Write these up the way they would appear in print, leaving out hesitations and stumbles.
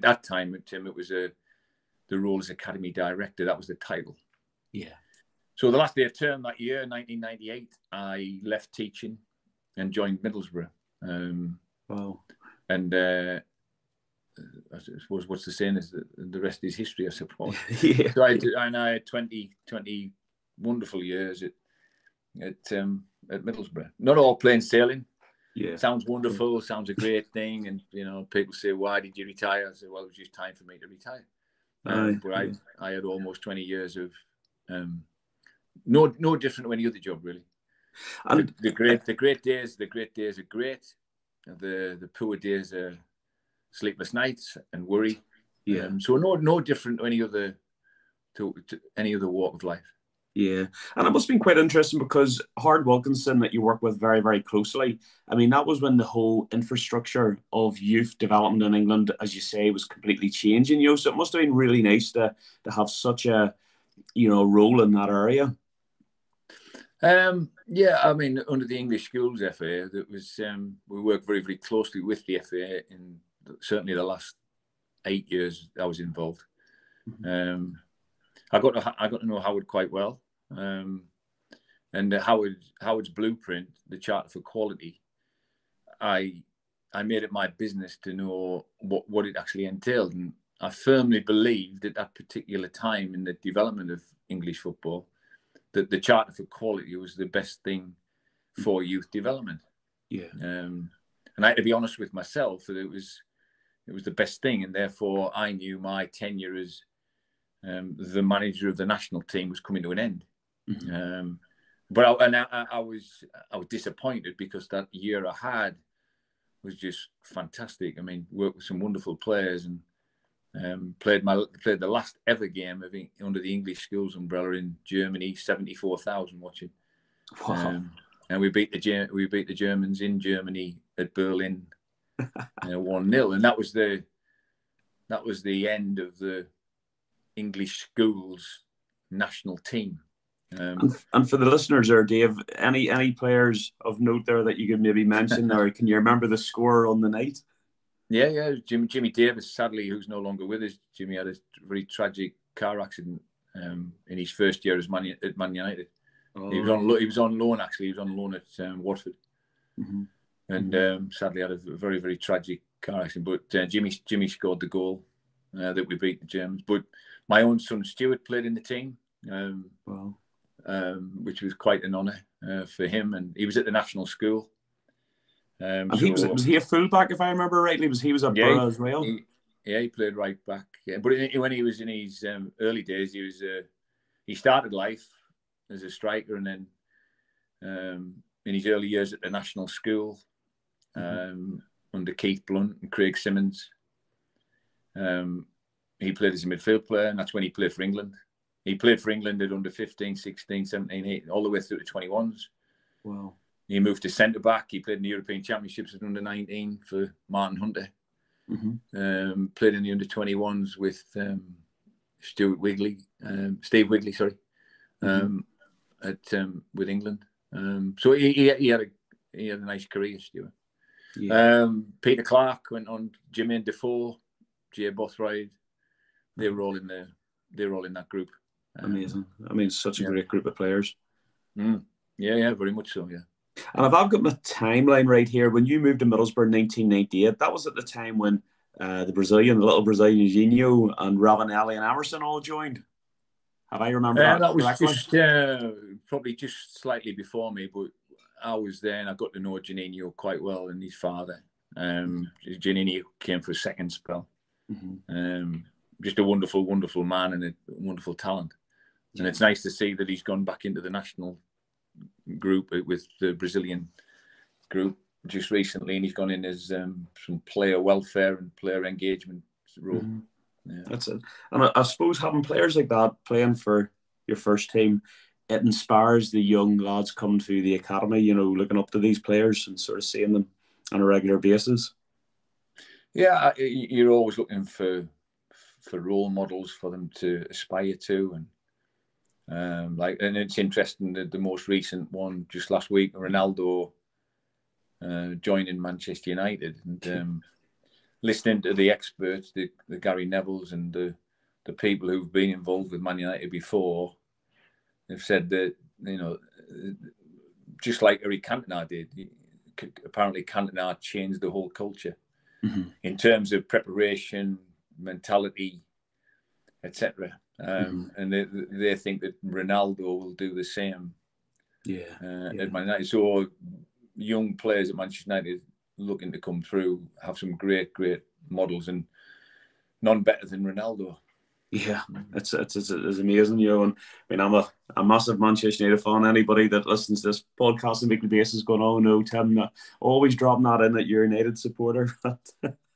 that time, Tim, it was the role as Academy Director. That was the title. Yeah. So the last day of term that year, 1998, I left teaching and joined Middlesbrough. Wow. And I suppose what's the saying is that the rest is history, I suppose. Yeah. So I had 20 wonderful years at Middlesbrough. Not all plain sailing. Yeah. Sounds wonderful, sounds a great thing. And, people say, why did you retire? I said, well, it was just time for me to retire. But I had almost 20 years of no different to any other job, really. And the great days are great. The poor days are sleepless nights and worry. Yeah. So no different to any other walk of life. Yeah, and it must have been quite interesting because Howard Wilkinson, that you work with very, very closely, I mean, that was when the whole infrastructure of youth development in England, as you say, was completely changing. So it must have been really nice to have such a role in that area. Yeah, I mean, under the English Schools FA, that was we worked very, very closely with the FA in certainly the last 8 years I was involved. Mm-hmm. I got to know Howard quite well, and Howard's blueprint, the Charter for Quality. I made it my business to know what it actually entailed, and I firmly believed at that particular time in the development of English football that the Charter for Quality was the best thing for youth development. Yeah, and I had to be honest with myself that it was the best thing, and therefore I knew my tenure as the manager of the national team was coming to an end. Mm-hmm. But I was disappointed because that year I had was just fantastic. I mean, worked with some wonderful players and played the last ever game under the English Schools umbrella in Germany. 74,000 watching. Wow. And we beat the Germans in Germany at Berlin 1-0, and that was the end of the English Schools national team. And for the listeners there, Dave, any players of note there that you could maybe mention, or can you remember the score on the night? Yeah. Jimmy Davis, sadly, who's no longer with us. Jimmy had a very tragic car accident in his first year at Man United. Oh. He was on loan, actually. He was on loan at Watford. Mm-hmm. And sadly had a very, very tragic car accident. But Jimmy scored the goal that we beat the Germans. But my own son Stuart played in the team, wow. Which was quite an honour for him. And he was at the national school. And was he a fullback, if I remember rightly? He was a Boro as well? He played right back. Yeah. But when he was in his early days, he started life as a striker, and then in his early years at the national school, under Keith Blunt and Craig Simmons, he played as a midfield player, and that's when he played for England. He played for England at under 15, 16, 17, 18, all the way through to 21s. Wow. He moved to centre-back. He played in the European Championships at under 19 for Martin Hunter. Mm-hmm. Played in the under 21s with Steve Wigley, sorry, with England. So he had a nice career, Stuart. Yeah. Peter Clark went on. Jermaine Defoe, Jay Bothroyd, they were all in that group. Amazing. I mean, such a great group of players. Yeah, very much so. Yeah. And if I've got my timeline right here, when you moved to Middlesbrough in 1998, that was at the time when the little Brazilian Eugenio and Ravanelli and Emerson all joined. Have I remembered that was correctly? Just probably just slightly before me, but I was there and I got to know Eugenio quite well and his father. Eugenio came for a second spell. Mm-hmm. Just a wonderful, wonderful man and a wonderful talent. And it's nice to see that he's gone back into the national group with the Brazilian group just recently, and he's gone in as some player welfare and player engagement role. Mm-hmm. Yeah. That's it. And I suppose having players like that playing for your first team, it inspires the young lads coming to the academy, looking up to these players and sort of seeing them on a regular basis. Yeah, you're always looking for role models for them to aspire to, and it's interesting that the most recent one just last week, Ronaldo joining Manchester United, and listening to the experts, the Gary Nevilles and the people who've been involved with Man United before, they've said that, you know, just like Eric Cantona did, apparently Cantona changed the whole culture in terms of preparation, mentality, etc. And they think that Ronaldo will do the same. At Man United. So young players at Manchester United looking to come through have some great models, and none better than Ronaldo. Yeah, it's amazing, you know. And I mean, I'm a massive Manchester United fan. Anybody that listens to this podcast on a weekly basis is going, "Oh no, Tim, always dropping that in that you're a United supporter."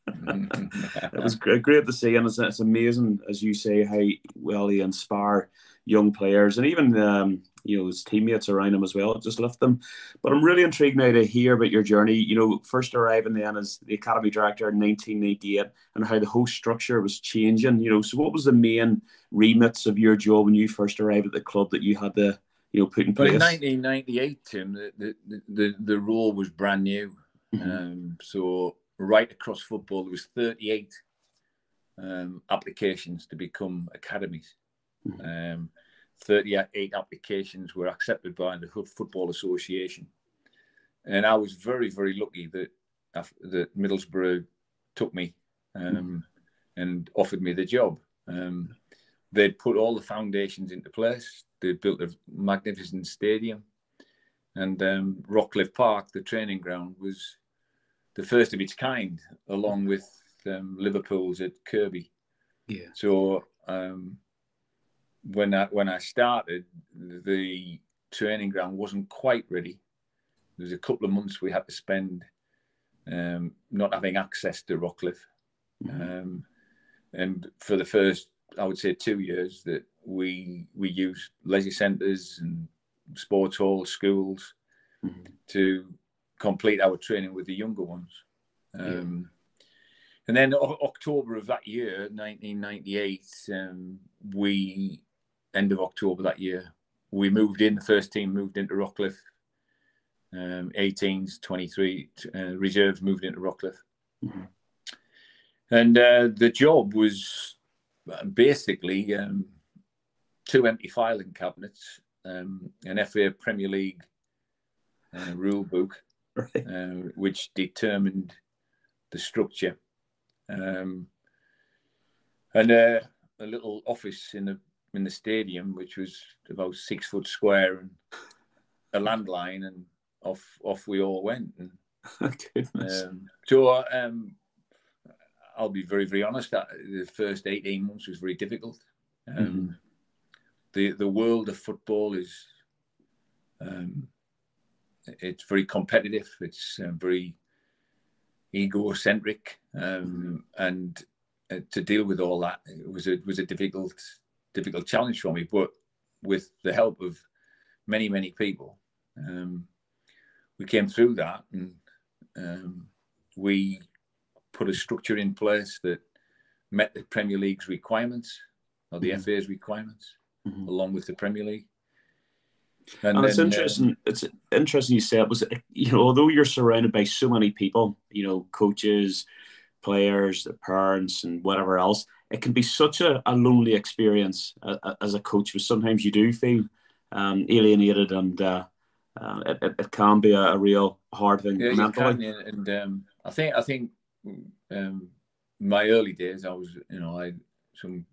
It was great to see, and it's amazing, as you say, how well he inspire young players, and even you know, his teammates around him as well. Just lift them. But I'm really intrigued now to hear about your journey. You know, first arriving then as the academy director in 1998, and how the whole structure was changing. You know, so what was the main remits of your job when you first arrived at the club that you had to, you know, put in place? Well, in 1998, Tim, the role was brand new. So right across football, there was 38 applications to become academies. 38 applications were accepted by the Football Association, and I was very, very lucky that Middlesbrough took me and offered me the job. They'd put all the foundations into place. They'd built a magnificent stadium, and Rockcliffe Park, the training ground, was the first of its kind, along with Liverpool's at Kirby. So when I started, the training ground wasn't quite ready. There was a couple of months we had to spend not having access to Rockcliffe. And for the first, I would say, 2 years, that we used leisure centres and sports halls, schools to complete our training with the younger ones. And then October of that year, 1998, end of October that year, we moved in. The first team moved into Rockcliffe. 18s, 23 reserves moved into Rockcliffe. And the job was basically 2 empty filing cabinets, an FA Premier League rule book, which determined the structure, and a little office in the stadium, which was about 6 foot square, and a landline, and off we all went. And so I'll be very, very honest, that the first 18 months was very difficult. The world of football is it's very competitive. It's very egocentric, and to deal with all that, it was a difficult challenge for me. But with the help of many people, we came through that, and we put a structure in place that met the Premier League's requirements, or the FA's requirements, along with the Premier League. And then, it's interesting. It's interesting you say it. Was, you know, although you're surrounded by so many people, you know, coaches, players, the parents, and whatever else, it can be such a lonely experience as a coach. Because sometimes you do feel alienated, and it can be a real hard thing mentally. And I think my early days, I had some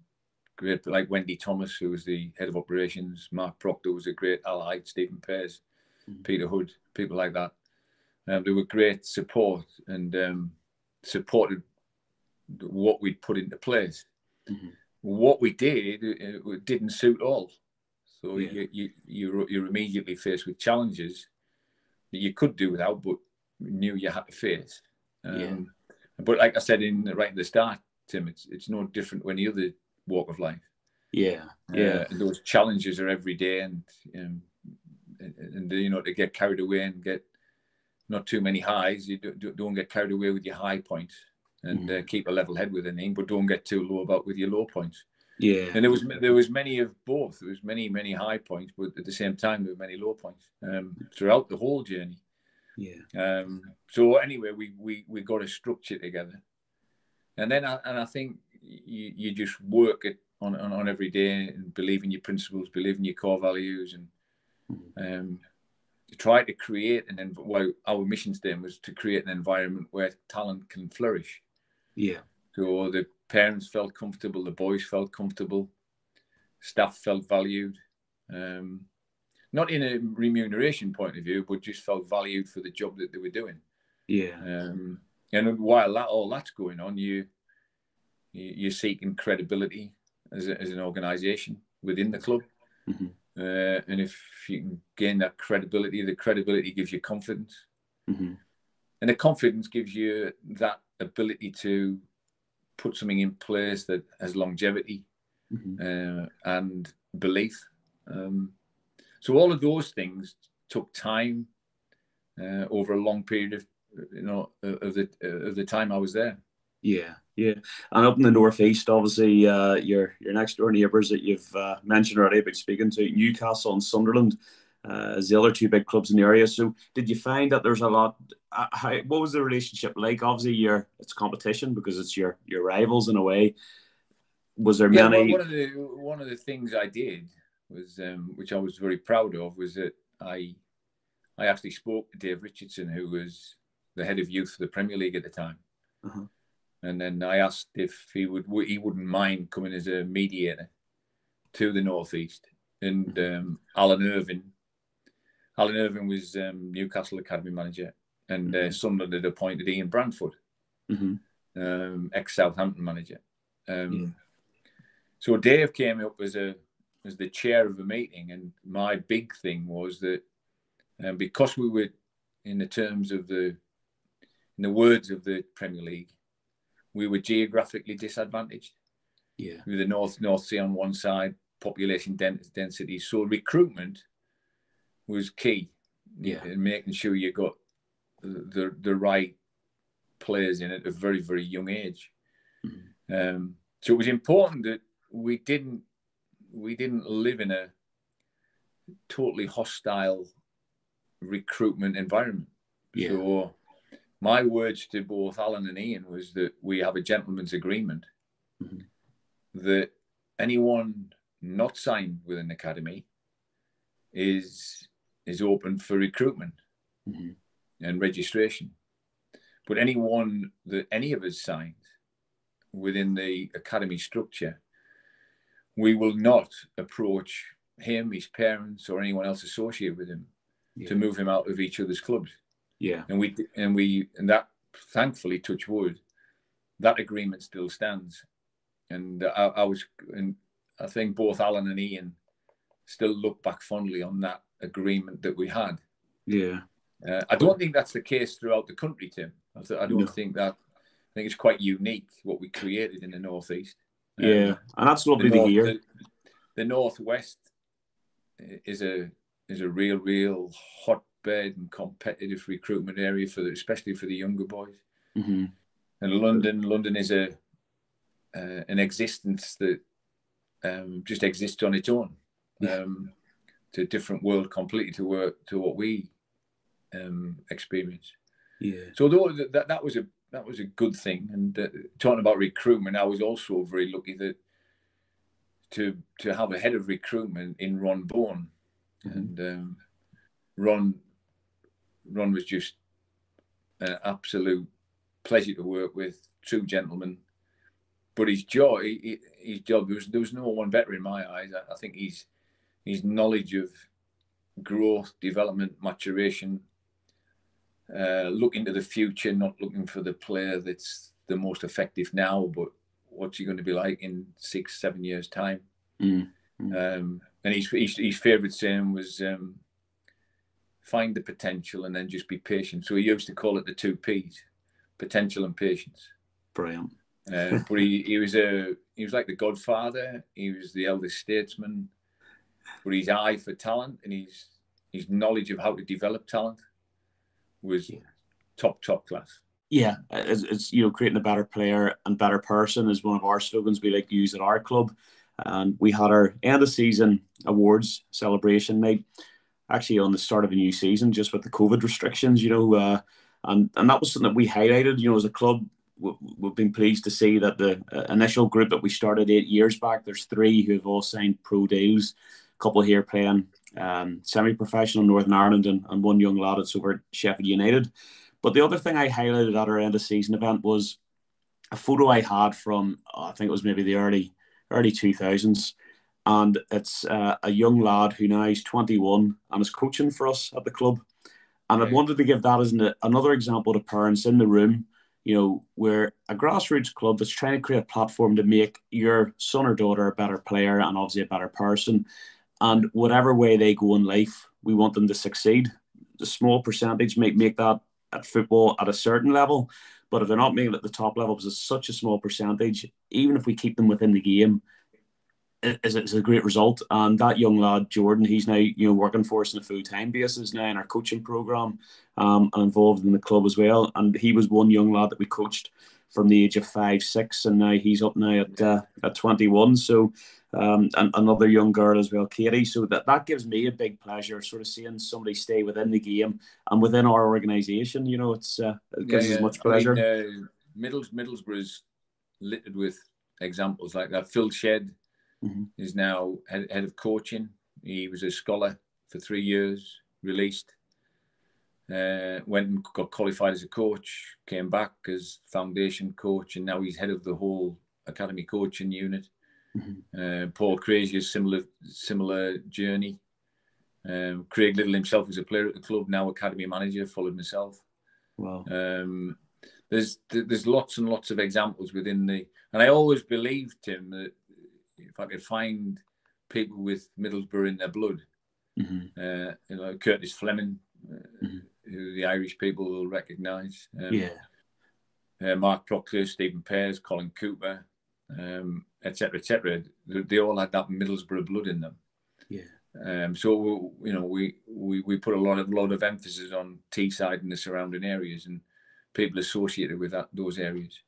great, like Wendy Thomas, who was the head of operations. Mark Proctor was a great ally. Stephen Pears, Peter Hood, people like that. They were great support, and supported what we'd put into place. What we did, it didn't suit all. So you're immediately faced with challenges that you could do without, but knew you had to face. But like I said right at the start, Tim, it's no different to any other walk of life. And those challenges are every day, and you know, to get carried away and get not too many highs. You don't get carried away with your high points, and keep a level head with anything, but don't get too low about with your low points. And there was many of both. There was many high points, but at the same time there were many low points throughout the whole journey. So anyway, we got a structure together, And then I think you just work it on every day and believe in your principles, believe in your core values, and try to create our mission statement was to create an environment where talent can flourish. Yeah. So the parents felt comfortable, the boys felt comfortable, staff felt valued. Not in a remuneration point of view, but just felt valued for the job that they were doing. Yeah. And while all that's going on, you're seeking credibility as an organisation within the club. And if you can gain that credibility, the credibility gives you confidence. And the confidence gives you that ability to put something in place that has longevity and belief. So all of those things took time over a long period of the time I was there. Yeah, yeah. And up in the northeast, obviously, your next door neighbours that you've mentioned already about speaking to, Newcastle and Sunderland, as the other two big clubs in the area. So did you find that there's a lot? What was the relationship like? Obviously, it's competition because it's your rivals in a way. Was there many? One of the things I did was, which I was very proud of, was that I actually spoke to Dave Richardson, who was the head of youth for the Premier League at the time. And then I asked if he wouldn't mind coming as a mediator to the northeast. And Alan Irvine was Newcastle Academy manager, and Sunderland had appointed Ian Brantford, ex-Southampton manager. So Dave came up as the chair of the meeting, and my big thing was that because we were, in the words of the Premier League, we were geographically disadvantaged. Yeah, with the North Sea on one side, population density. So recruitment was key. Yeah, in making sure you got the right players in at a very, very young age. So it was important that we didn't live in a totally hostile recruitment environment. Yeah. So my words to both Alan and Ian was that we have a gentleman's agreement that anyone not signed with an academy is open for recruitment and registration. But anyone that any of us signed within the academy structure, we will not approach him, his parents, or anyone else associated with him to move him out of each other's clubs. Yeah, and that, thankfully, touch wood, that agreement still stands. And I think both Alan and Ian still look back fondly on that agreement that we had. Yeah, I don't think that's the case throughout the country, Tim. I don't think that. I think it's quite unique what we created in the northeast. Yeah, and that's lovely to hear. The northwest is a real hotbed and competitive recruitment area especially for the younger boys. And London is an existence that just exists on its own. It's a different world completely to what we experience. Yeah. So that was a good thing. And talking about recruitment, I was also very lucky that to have a head of recruitment in Ron Bourne. And Ron was just an absolute pleasure to work with, true gentleman. But his job, there was no one better in my eyes. I think his knowledge of growth, development, maturation, looking to the future, not looking for the player that's the most effective now, but what's he going to be like in 6-7 years' time. And his favourite saying was find the potential and then just be patient. So he used to call it the 2 Ps, potential and patience. Brilliant. But he was like the godfather. He was the eldest statesman. But his eye for talent and his knowledge of how to develop talent was top class. Yeah, it's creating a better player and better person is one of our slogans we like to use at our club. And we had our end of season awards celebration night actually on the start of a new season, just with the COVID restrictions, and that was something that we highlighted, as a club. we've been pleased to see that the initial group that we started 8 years back, there's 3 who have all signed pro deals. A couple here playing semi-professional Northern Ireland, and one young lad that's over at Sheffield United. But the other thing I highlighted at our end of season event was a photo I had from, I think it was maybe the early 2000s. And it's a young lad who now is 21 and is coaching for us at the club. And I wanted to give that as another example to parents in the room. You know, we're a grassroots club that's trying to create a platform to make your son or daughter a better player and obviously a better person. And whatever way they go in life, we want them to succeed. The small percentage might make that at football at a certain level, but if they're not making it at the top level, because it's such a small percentage, even if we keep them within the game, it's a great result. And that young lad, Jordan, he's now working for us on a full-time basis now in our coaching program, and involved in the club as well. And he was one young lad that we coached from the age of 5, 6, and now he's up now at 21. So and another young girl as well, Katie. So that gives me a big pleasure, sort of seeing somebody stay within the game and within our organisation. You know, it gives us much pleasure. I mean, Middlesbrough's littered with examples like that. Phil Shedd is now head of coaching. He was a scholar for 3 years, released, went and got qualified as a coach, came back as foundation coach, and now he's head of the whole academy coaching unit. Paul Crazier's similar journey. Craig Little himself was a player at the club, now academy manager, followed myself. Wow. There's lots and lots of examples within and I always believed, Tim, that if I could find people with Middlesbrough in their blood, Curtis Fleming, who the Irish people will recognise, Mark Proctor, Stephen Pears, Colin Cooper, etc. They all had that Middlesbrough blood in them. So we put a lot of emphasis on Teesside and the surrounding areas and people associated with those areas.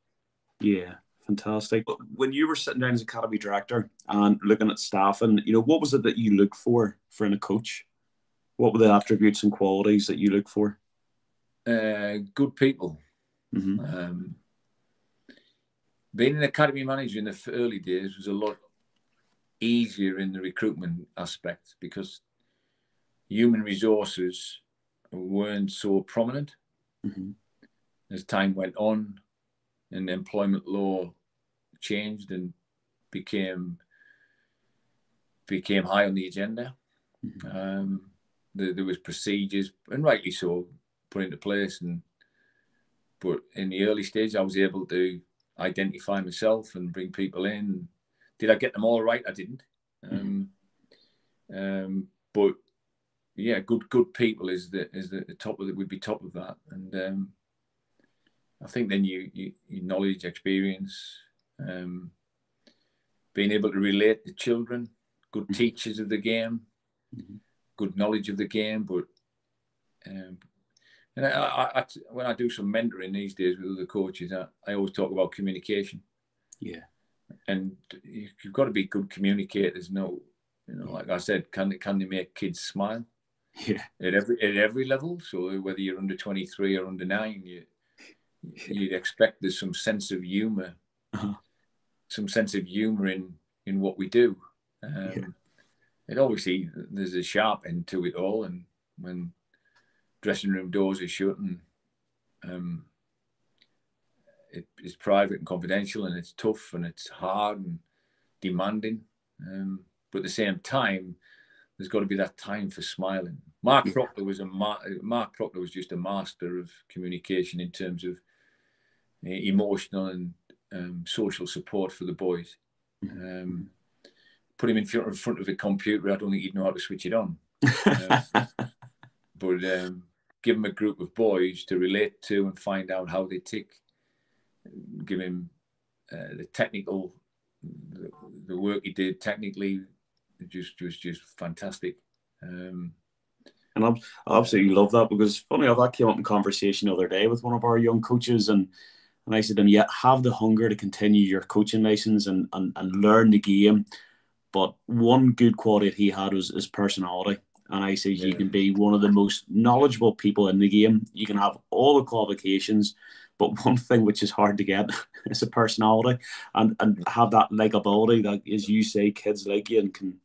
Yeah, fantastic. But when you were sitting down as academy director and looking at staff, and what was it that you looked for in a coach? What were the attributes and qualities that you look for? Good people. Being an academy manager in the early days was a lot easier in the recruitment aspect because human resources weren't so prominent. As time went on and employment law changed and became high on the agenda, there was procedures, and rightly so, put into place. But in the early stage, I was able to identify myself and bring people in. Did I get them all right? I didn't. But yeah, good people is the top of it. Would be top of that. And I think then you knowledge, experience, being able to relate to children, good teachers of the game, good knowledge of the game. But and I when I do some mentoring these days with other coaches, I always talk about communication. Yeah. And you've got to be good communicators. Like I said, can they make kids smile? Yeah. At every level. So whether you're under 23 or under 9, you'd expect there's some sense of humour, in what we do. And obviously there's a sharp end to it all, and when dressing room doors are shut and it's private and confidential, and it's tough and it's hard and demanding. But at the same time, there's got to be that time for smiling. Mark Proctor was just a master of communication in terms of emotional and social support for the boys. Put him in front of a computer, I don't think he'd know how to switch it on. But give him a group of boys to relate to and find out how they tick. Give him the technical, the work he did technically, was just fantastic. And I absolutely love that, because funny enough, that came up in conversation the other day with one of our young coaches, and I said to him, yeah, have the hunger to continue your coaching license and learn the game. But one good quality that he had was his personality. And I said, you can be one of the most knowledgeable people in the game. You can have all the qualifications, But one thing which is hard to get is a personality and have that likability that, as you say, kids like you and can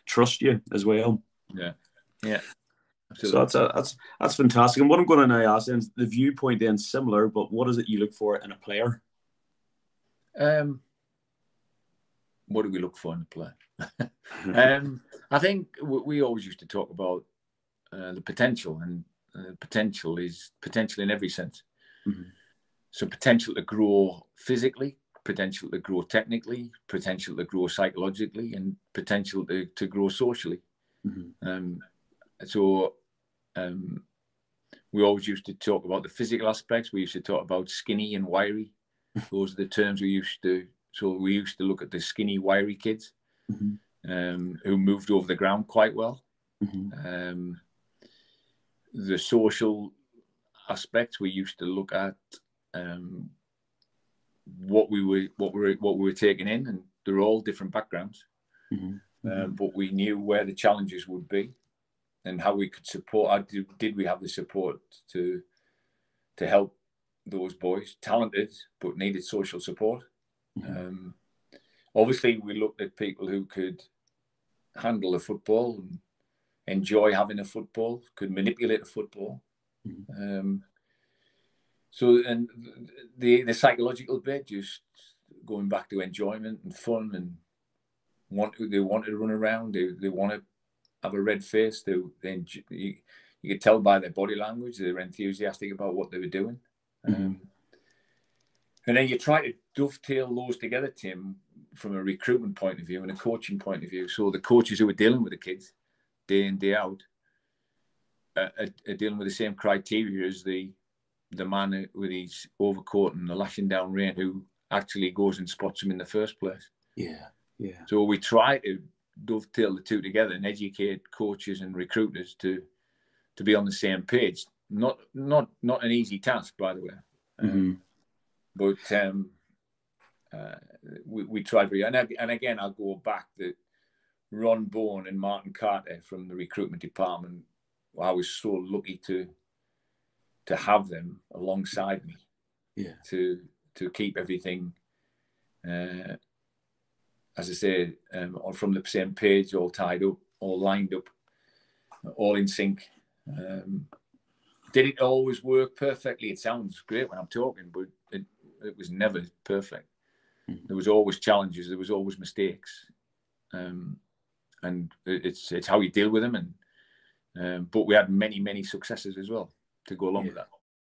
trust you as well. Yeah, yeah. Absolutely. So that's fantastic. And what I'm going to now ask is the viewpoint then similar, but what is it you look for in a player? What do we look for in a player? I think we always used to talk about the potential, and potential is potential in every sense. Mm-hmm. So potential to grow physically, potential to grow technically, potential to grow psychologically, and potential to grow socially. Mm-hmm. We always used to talk about the physical aspects. We used to talk about skinny and wiry. Those are the terms we used to. So we used to look at the skinny, wiry kids who moved over the ground quite well. Mm-hmm. The social aspects we used to look at what we were taking in, and they're all different backgrounds. Mm-hmm. But we knew where the challenges would be and how we could support. Did we have the support to help those boys, talented but needed social support? Mm-hmm. Obviously, we looked at people who could handle a football and enjoy having a football, could manipulate a football. Mm-hmm. So, and the psychological bit, just going back to enjoyment and fun, and they want to run around, they want to have a red face. You could tell by their body language they were enthusiastic about what they were doing. Mm-hmm. And then you try to dovetail those together, Tim, from a recruitment point of view and a coaching point of view. So the coaches who are dealing with the kids day in, day out are dealing with the same criteria as the man with his overcoat and the lashing down rain who actually goes and spots them in the first place. Yeah, yeah. So we try to dovetail the two together and educate coaches and recruiters to be on the same page. Not an easy task, by the way. Mm-hmm. But we tried very, and again, I'll go back to Ron Bourne and Martin Carter from the recruitment department. I was so lucky to have them alongside me, to keep everything, as I say, from the same page, all tied up, all lined up, all in sync. Did it always work perfectly? It sounds great when I'm talking, but it was never perfect. Mm-hmm. There was always challenges. There was always mistakes, and it's how you deal with them. And but we had many successes as well to go along with that.